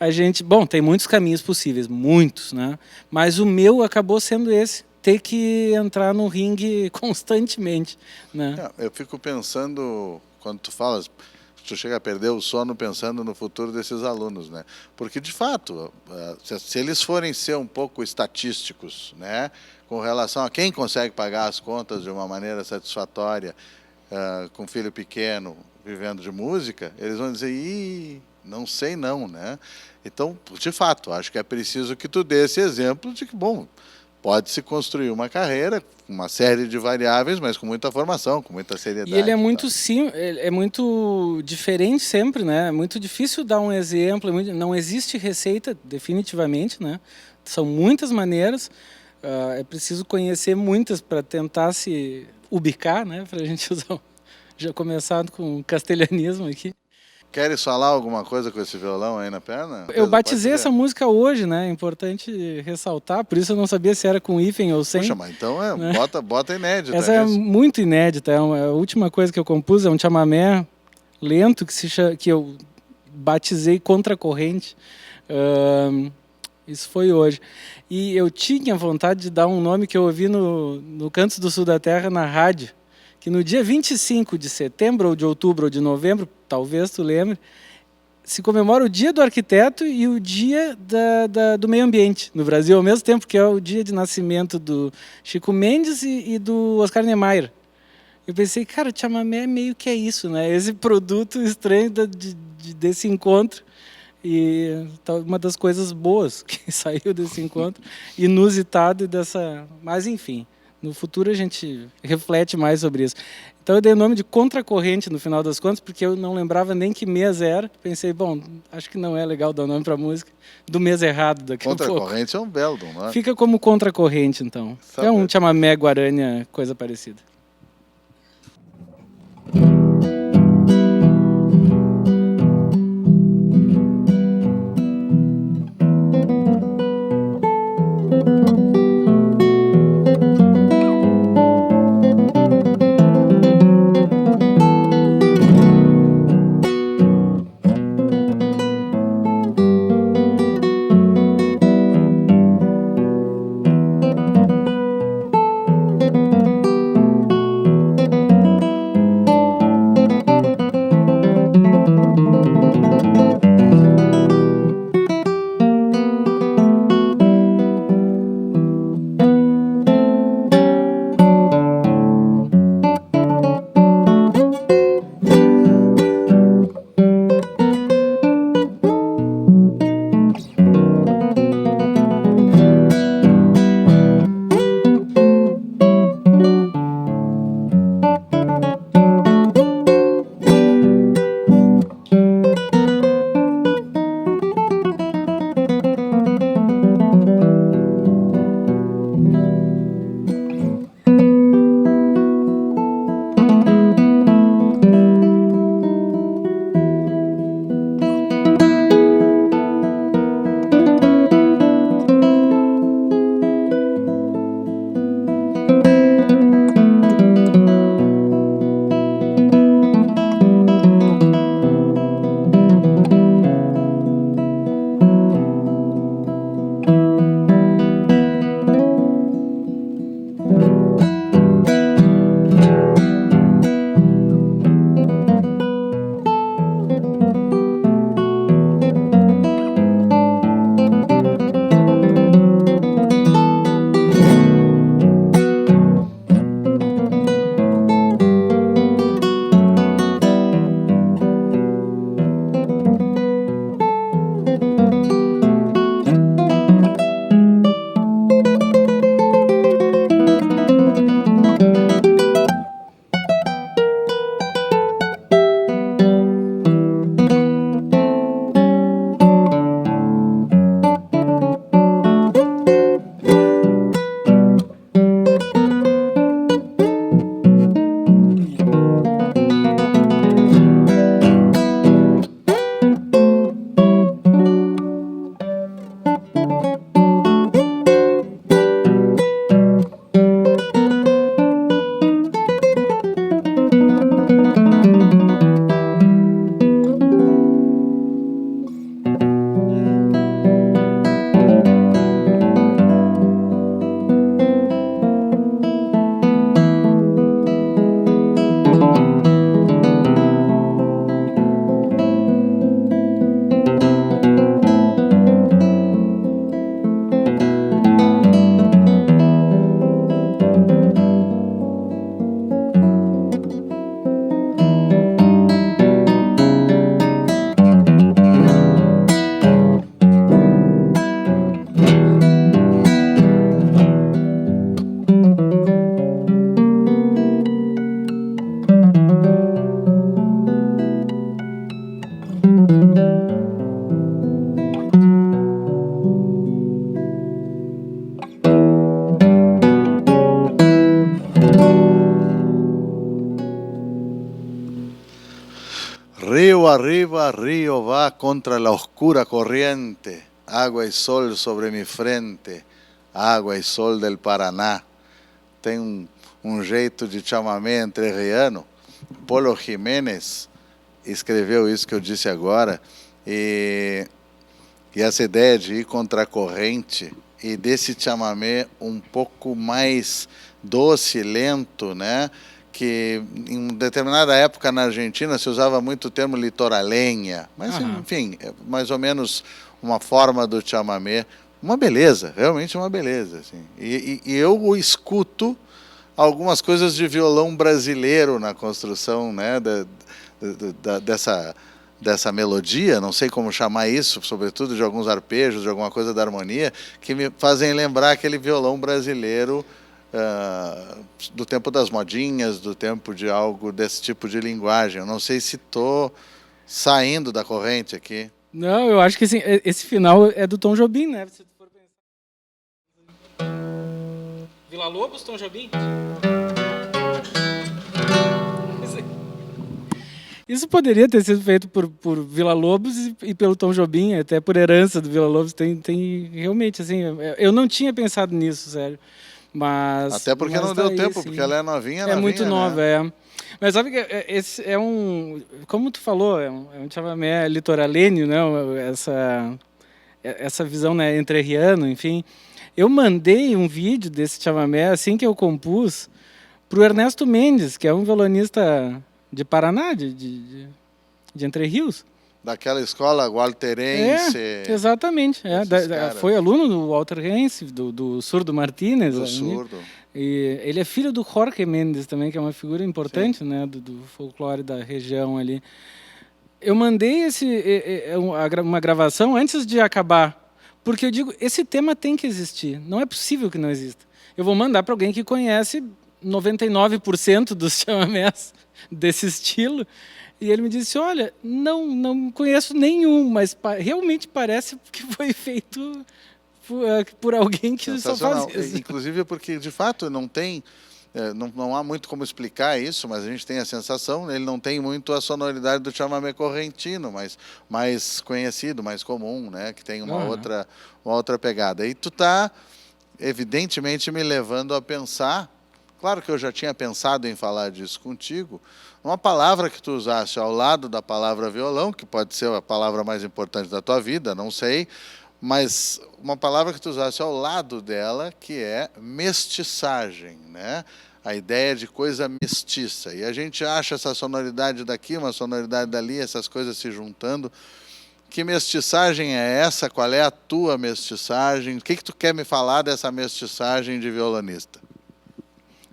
a gente... Bom, tem muitos caminhos possíveis, muitos, né? Mas o meu acabou sendo esse. Ter que entrar no ringue constantemente, né?
Eu fico pensando, quando tu falas, tu chega a perder o sono pensando no futuro desses alunos, né? Porque, de fato, se eles forem ser um pouco estatísticos, né, com relação a quem consegue pagar as contas de uma maneira satisfatória, com filho pequeno, vivendo de música, eles vão dizer, ih, não sei não, né? Então, de fato, acho que é preciso que tu dê esse exemplo de que, bom, pode-se construir uma carreira, uma série de variáveis, mas com muita formação, com muita seriedade.
E ele é muito é muito diferente sempre, né? É muito difícil dar um exemplo, não existe receita, definitivamente, né? São muitas maneiras, é preciso conhecer muitas para tentar se ubicar, né? Para a gente usar, já começado com castelhanismo aqui.
Queres falar alguma coisa com esse violão aí na perna?
Eu batizei essa música hoje, né? É importante ressaltar, por isso eu não sabia se era com hífen ou sem.
Puxa, mas então
né?
bota inédita.
Essa é muito inédita, a última coisa que eu compus é um chamamé lento que eu batizei Contra a Corrente. Isso foi hoje. E eu tinha vontade de dar um nome que eu ouvi no Cantos do Sul da Terra, na rádio, que no dia 25 de setembro, ou de outubro, ou de novembro, talvez tu lembre, se comemora o Dia do Arquiteto e o Dia do Meio Ambiente no Brasil, ao mesmo tempo que é o dia de nascimento do Chico Mendes e do Oscar Niemeyer. Eu pensei, cara, o chamamé meio que é isso, né? Esse produto estranho desse encontro. E uma das coisas boas que saiu desse encontro, inusitado dessa... Mas, enfim... No futuro a gente reflete mais sobre isso. Então eu dei o nome de Contracorrente no final das contas, porque eu não lembrava nem que mês era. Pensei, bom, acho que não é legal dar nome para a música do mês errado daqui a pouco.
Contracorrente é um belo nome.
Fica como Contracorrente, então. É um chamamé guarânia, coisa parecida.
Río arriba, río va contra la oscura corriente, água e sol sobre mi frente, água e sol del Paraná. Tem um jeito de chamamé entrerriano. Polo Jiménez escreveu isso que eu disse agora, e essa ideia de ir contra a corrente e desse chamamé um pouco mais doce, lento, né? Que em determinada época na Argentina se usava muito o termo litoraleña, mas enfim, é mais ou menos uma forma do chamamé, uma beleza, realmente uma beleza. Assim. E eu escuto algumas coisas de violão brasileiro na construção, né, dessa melodia, não sei como chamar isso, sobretudo de alguns arpejos, de alguma coisa da harmonia, que me fazem lembrar aquele violão brasileiro do tempo das modinhas, do tempo de algo desse tipo de linguagem. Eu não sei se estou saindo da corrente aqui.
Não, eu acho que assim, esse final é do Tom Jobim, né? Se for pensar. Villa-Lobos, Tom Jobim? Isso poderia ter sido feito por Villa-Lobos e pelo Tom Jobim, até por herança do Villa-Lobos. Tem realmente, assim, eu não tinha pensado nisso, sério. Mas,
até porque não deu tempo, assim, porque ela é novinha,
é muito nova,
né?
Mas sabe que esse é como tu falou, é um chamamé litoralênio, né? Essa visão, né, entrerriano, enfim. Eu mandei um vídeo desse chamamé assim que eu compus para o Ernesto Mendes, que é um violonista de Paraná, de Entre Rios.
Daquela escola walterense.
Exatamente. Foi aluno do Walter Rense, do Surdo Martínez.
Do Surdo.
E ele é filho do Jorge Mendes também, que é uma figura importante, né, do folclore da região ali. Eu mandei uma gravação antes de acabar, porque eu digo, esse tema tem que existir, não é possível que não exista. Eu vou mandar para alguém que conhece 99% dos chamamés desse estilo, e ele me disse, olha, não conheço nenhum, mas realmente parece que foi feito por alguém que só faz isso.
Inclusive porque, de fato, não há muito como explicar isso, mas a gente tem a sensação, ele não tem muito a sonoridade do chamamé correntino, mas mais conhecido, mais comum, né? Que tem uma outra pegada. E tu está, evidentemente, me levando a pensar, claro que eu já tinha pensado em falar disso contigo, uma palavra que tu usaste ao lado da palavra violão, que pode ser a palavra mais importante da tua vida, não sei, mas uma palavra que tu usaste ao lado dela, que é mestiçagem, né? A ideia de coisa mestiça. E a gente acha essa sonoridade daqui, uma sonoridade dali, essas coisas se juntando. Que mestiçagem é essa? Qual é a tua mestiçagem? O que tu quer me falar dessa mestiçagem de violonista?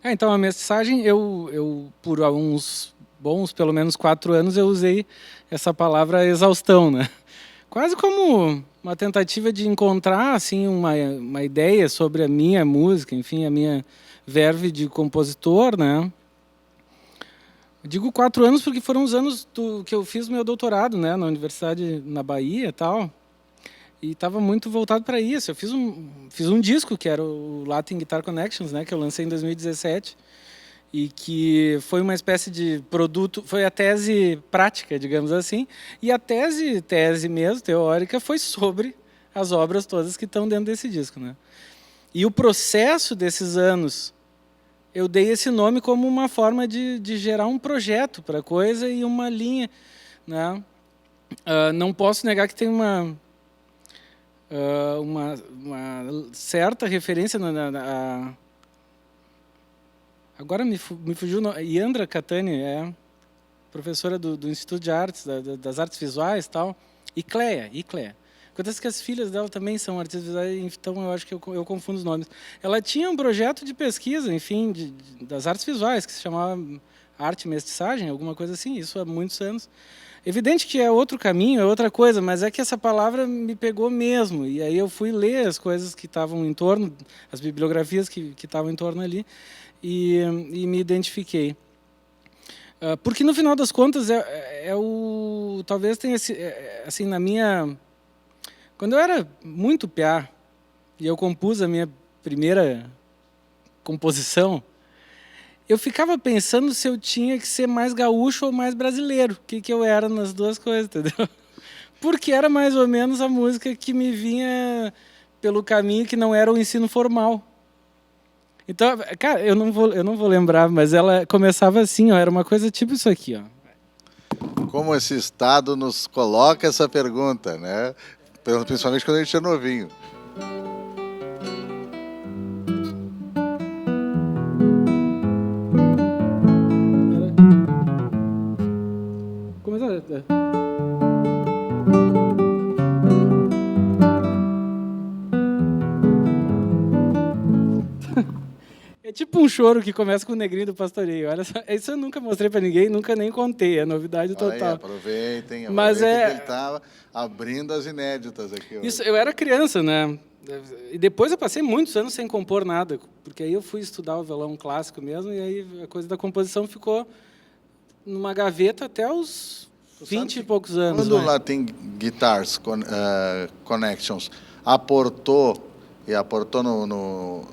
Então, a mestiçagem, eu por uns bons, pelo menos 4 anos, eu usei essa palavra exaustão, né? Quase como uma tentativa de encontrar assim uma ideia sobre a minha música, enfim, a minha verve de compositor, né? Digo 4 anos porque foram os anos que eu fiz meu doutorado, né, na universidade na Bahia e tal, e estava muito voltado para isso. Eu fiz um disco que era o Latin Guitar Connections, né, que eu lancei em 2017. E que foi uma espécie de produto, foi a tese prática, digamos assim, e a tese mesmo, teórica, foi sobre as obras todas que estão dentro desse disco, né? E o processo desses anos, eu dei esse nome como uma forma de gerar um projeto para a coisa e uma linha, né? Não posso negar que tem uma certa referência agora me fugiu, Yandra Catani, é professora do Instituto de Artes, das Artes Visuais e tal, e Cleia. Acontece que as filhas dela também são artistas visuais, então eu acho que eu confundo os nomes. Ela tinha um projeto de pesquisa, enfim, das artes visuais, que se chamava Arte e Mestiçagem, alguma coisa assim, isso há muitos anos. Evidente que é outro caminho, é outra coisa, mas é que essa palavra me pegou mesmo, e aí eu fui ler as coisas que estavam em torno, as bibliografias que estavam em torno ali, e me identifiquei. Porque, no final das contas, talvez tenha, assim, na minha... Quando eu era muito piá, e eu compus a minha primeira composição, eu ficava pensando se eu tinha que ser mais gaúcho ou mais brasileiro, o que eu era nas duas coisas, entendeu? Porque era mais ou menos a música que me vinha pelo caminho que não era o ensino formal. Então, cara, eu não vou lembrar, mas ela começava assim, ó, era uma coisa tipo isso aqui, ó.
Como esse estado nos coloca essa pergunta, né? Principalmente quando a gente é novinho.
Começava. É tipo um choro que começa com o Negrinho do Pastoreio. Olha só, isso eu nunca mostrei para ninguém, nunca nem contei, é novidade
Olha
total.
aí, aproveitem
Mas
que ele estava abrindo as inéditas aqui.
Isso, eu era criança, né? E depois eu passei muitos anos sem compor nada, porque aí eu fui estudar o violão clássico mesmo, e aí a coisa da composição ficou numa gaveta até os 20 e poucos anos.
Quando o Latin Guitars Connections aportou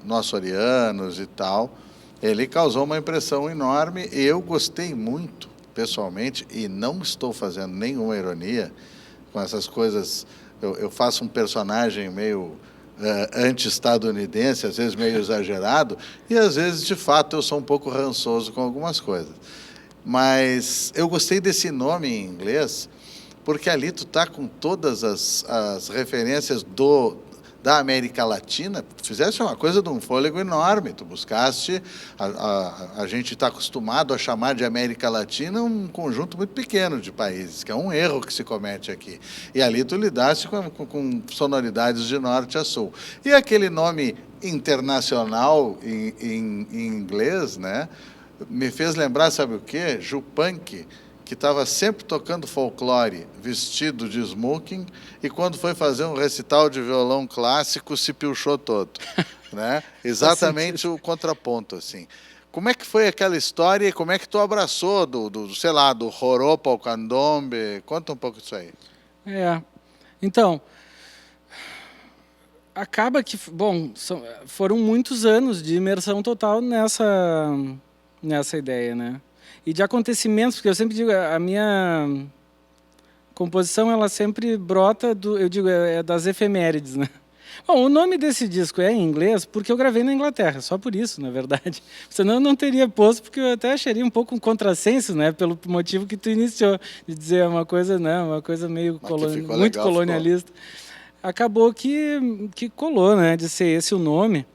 no Açorianos e tal, ele causou uma impressão enorme. Eu gostei muito, pessoalmente, e não estou fazendo nenhuma ironia com essas coisas. Eu faço um personagem meio anti-estadunidense, às vezes meio exagerado, e às vezes, de fato, eu sou um pouco rançoso com algumas coisas. Mas eu gostei desse nome em inglês, porque ali tu tá com todas as referências da América Latina. Fizeste uma coisa de um fôlego enorme. Tu buscaste, a gente está acostumado a chamar de América Latina um conjunto muito pequeno de países, que é um erro que se comete aqui. E ali tu lidaste com sonoridades de norte a sul. E aquele nome internacional em inglês, né, me fez lembrar, sabe o quê? Jupunk, que estava sempre tocando folclore, vestido de smoking, e quando foi fazer um recital de violão clássico, se pilchou todo, né? Exatamente o contraponto, assim. Como é que foi aquela história e como é que tu abraçou sei lá, do joropo ao candombe? Conta um pouco disso aí.
Então, acaba que, bom, foram muitos anos de imersão total nessa ideia, né? E de acontecimentos, porque eu sempre digo, a minha composição, ela sempre brota das efemérides, né? Bom, o nome desse disco é em inglês porque eu gravei na Inglaterra, só por isso, na verdade. Senão eu não teria posto, porque eu até acharia um pouco um contrassenso, né? Pelo motivo que tu iniciou, de dizer uma coisa, né? Uma coisa meio muito colonialista. Acabou que colou, né? De ser esse o nome.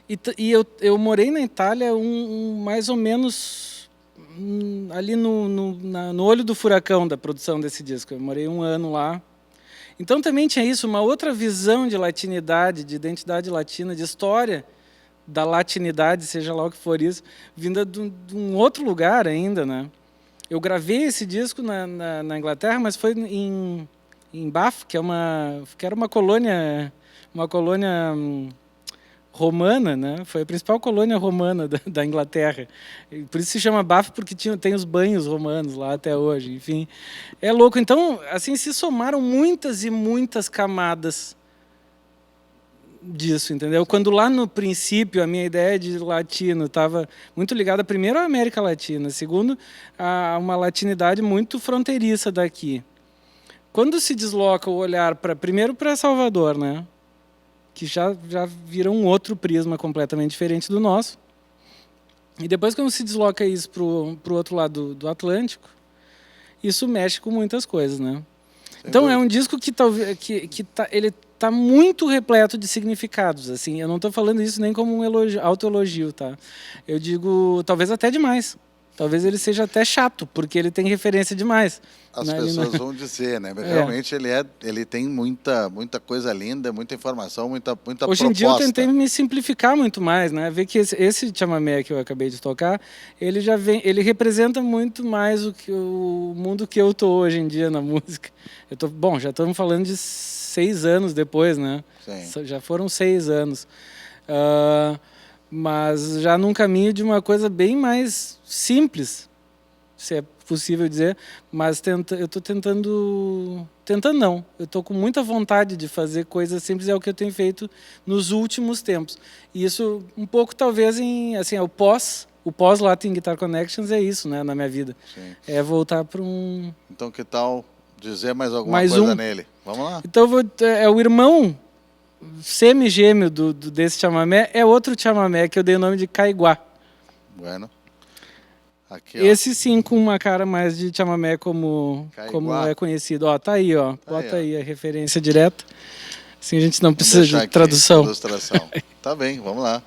E eu morei na Itália mais ou menos ali no olho do furacão da produção desse disco. Eu morei 1 ano lá. Então também tinha isso, uma outra visão de latinidade, de identidade latina, de história da latinidade, seja lá o que for isso, vinda de um outro lugar ainda, né? Eu gravei esse disco na Inglaterra, mas foi em Bath, que era uma colônia romana, né? Foi a principal colônia romana da Inglaterra. E por isso se chama Bath, porque tem os banhos romanos lá até hoje. Enfim, é louco. Então, assim, se somaram muitas e muitas camadas disso, entendeu? Quando lá no princípio a minha ideia de latino estava muito ligada, primeiro, à América Latina, segundo, a uma latinidade muito fronteiriça daqui. Quando se desloca o olhar primeiro para Salvador, né? Que já vira um outro prisma completamente diferente do nosso. E depois, quando se desloca isso para o outro lado do Atlântico, isso mexe com muitas coisas, né? Então, é um disco que ele está muito repleto de significados. Assim, eu não estou falando isso nem como um autoelogio, tá? Eu digo, talvez até demais. Talvez ele seja até chato, porque ele tem referência demais.
As pessoas vão dizer, né? Mas realmente ele tem muita coisa linda, muita informação, muita proposta.
Hoje em dia eu tentei me simplificar muito mais, né? Ver que esse chamamé que eu acabei de tocar, ele representa muito mais o mundo que eu tô hoje em dia na música. Já estamos falando de 6 anos depois, né?
Sim.
Já foram 6 anos. Mas já num caminho de uma coisa bem mais simples, se é possível dizer, mas eu estou tentando não, eu estou com muita vontade de fazer coisas simples, é o que eu tenho feito nos últimos tempos. E isso um pouco talvez o o pós-Latin Guitar Connections é isso, né, na minha vida.
Sim.
É voltar para um...
Então que tal dizer mais alguma
Mais
coisa
um.
nele? Vamos lá.
Então é o irmão semigêmeo desse chamamé, é outro chamamé que eu dei o nome de Caiguá.
Bueno. Aqui, ó.
Esse sim com uma cara mais de chamamé como
Caiguá.
é conhecido. Ó, tá aí, ó.
Tá aí,
Bota
ó.
aí a referência direta. Assim a gente não
Vamos
precisa
deixar
de
aqui,
tradução.
Ilustração. Tá bem, vamos lá.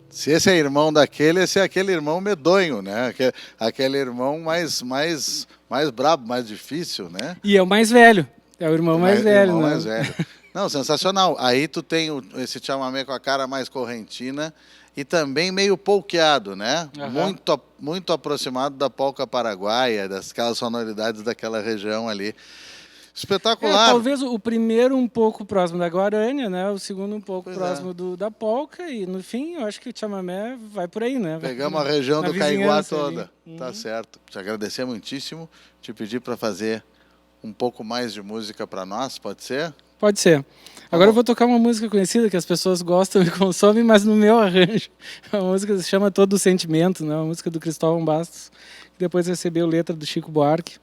Se esse é irmão daquele, esse é aquele irmão medonho, né? Aquele irmão mais brabo, mais difícil, né?
E é o mais velho. É o irmão mais velho,
irmão
né?
mais velho. Não, sensacional. Aí tu tem esse chamamé com a cara mais correntina e também meio polqueado, né?
Aham.
Muito aproximado da polca paraguaia, daquelas sonoridades daquela região ali. Espetacular.
Talvez o primeiro um pouco próximo da guarânia, né? O segundo um pouco
Pois
próximo da polca e no fim eu acho que o chamamé vai por aí, né?
Pegamos a região
na
do Caiguá
vizinhança
toda.
ali.
Tá certo. Te agradecer muitíssimo. Te pedir para fazer um pouco mais de música para nós, pode ser?
Pode ser. Agora eu vou tocar uma música conhecida que as pessoas gostam e consomem, mas no meu arranjo. A música se chama Todo o Sentimento, né? Uma música do Cristóvão Bastos, que depois recebeu letra do Chico Buarque.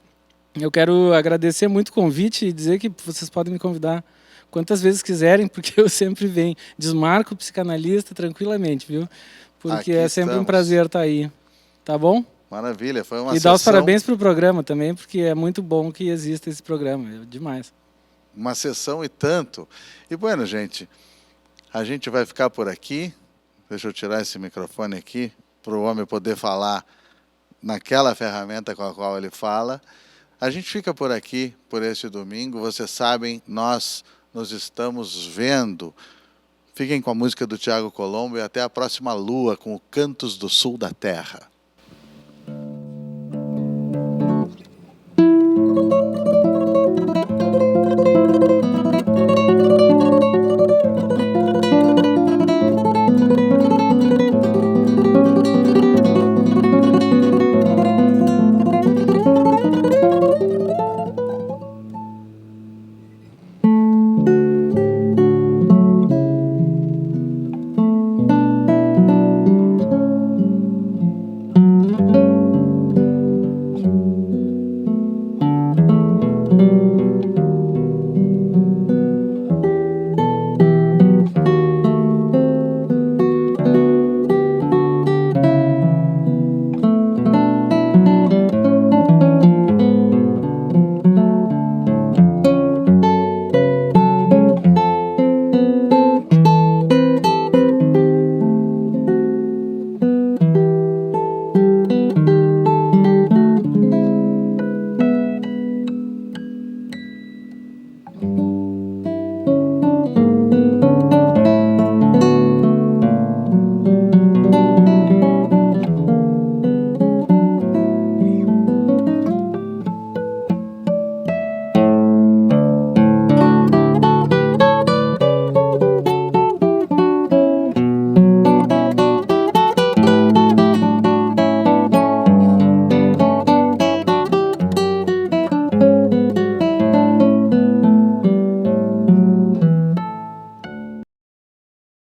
Eu quero agradecer muito o convite e dizer que vocês podem me convidar quantas vezes quiserem, porque eu sempre venho. Desmarco o psicanalista tranquilamente, viu? Porque
Aqui
é sempre um
estamos.
prazer estar aí. Tá bom?
Maravilha, foi uma
E
sessão...
dar os parabéns para o programa também, porque é muito bom que exista esse programa. É demais.
Uma sessão e tanto. E, bueno, gente, a gente vai ficar por aqui. Deixa eu tirar esse microfone aqui, para o homem poder falar naquela ferramenta com a qual ele fala. A gente fica por aqui, por este domingo. Vocês sabem, nós nos estamos vendo. Fiquem com a música do Tiago Colombo e até a próxima lua com o Cantos do Sul da Terra.